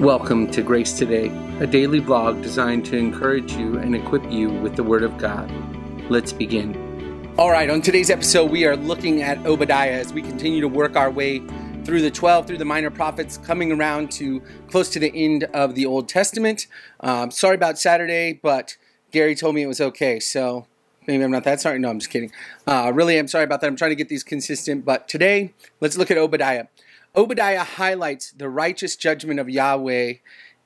Welcome to Grace Today, a daily vlog designed to encourage you and equip you with the Word of God. Let's begin. All right, on today's episode, we are looking at Obadiah as we continue to work our way through the 12, through the minor prophets, coming around to close to the end of the Old Testament. Sorry about Saturday, but Gary told me it was okay, so maybe I'm not that sorry. No, I'm just kidding. Really, I'm sorry about that. I'm trying to get these consistent, but today, let's look at Obadiah. Obadiah highlights the righteous judgment of Yahweh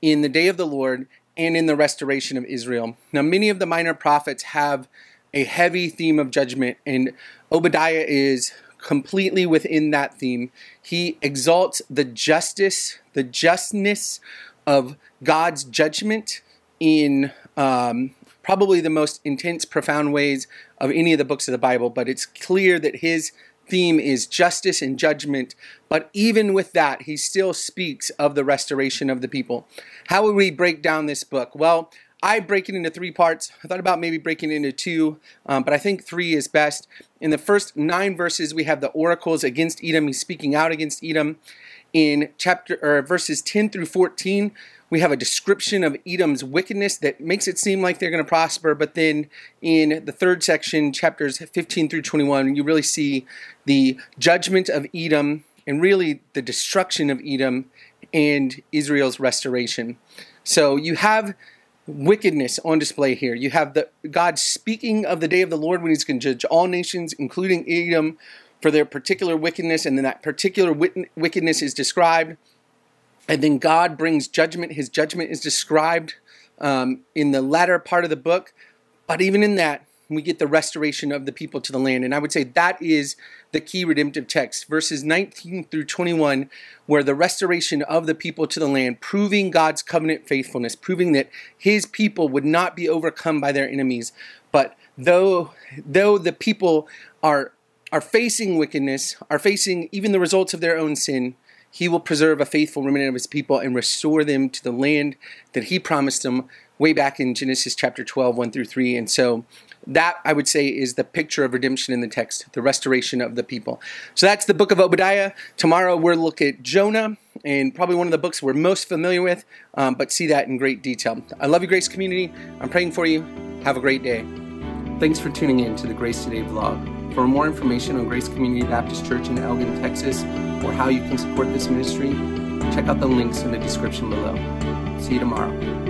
in the day of the Lord and in the restoration of Israel. Now, many of the minor prophets have a heavy theme of judgment, and Obadiah is completely within that theme. He exalts the justice, the justness of God's judgment in probably the most intense, profound ways of any of the books of the Bible, but it's clear that his theme is justice and judgment, but even with that, he still speaks of the restoration of the people. How would we break down this book? Well, I break it into 3 parts. I thought about maybe breaking it into 2, but I think 3 is best. In the first 9 verses, we have the oracles against Edom. He's speaking out against Edom. In verses 10 through 14, we have a description of Edom's wickedness that makes it seem like they're going to prosper. But then in the third section, chapters 15 through 21, you really see the judgment of Edom and really the destruction of Edom and Israel's restoration. So you have wickedness on display here. You have God speaking of the day of the Lord when he's going to judge all nations, including Edom, for their particular wickedness, and then that particular wickedness is described. And then God brings judgment. His judgment is described in the latter part of the book. But even in that, we get the restoration of the people to the land. And I would say that is the key redemptive text. Verses 19 through 21, where the restoration of the people to the land, proving God's covenant faithfulness, proving that his people would not be overcome by their enemies. But though the people are facing wickedness, are facing even the results of their own sin, he will preserve a faithful remnant of his people and restore them to the land that he promised them way back in Genesis chapter 12, 1 through 3. And so that, I would say, is the picture of redemption in the text, the restoration of the people. So that's the book of Obadiah. Tomorrow we'll look at Jonah, and probably one of the books we're most familiar with, but see that in great detail. I love you, Grace community. I'm praying for you. Have a great day. Thanks for tuning in to the Grace Today vlog. For more information on Grace Community Baptist Church in Elgin, Texas, or how you can support this ministry, check out the links in the description below. See you tomorrow.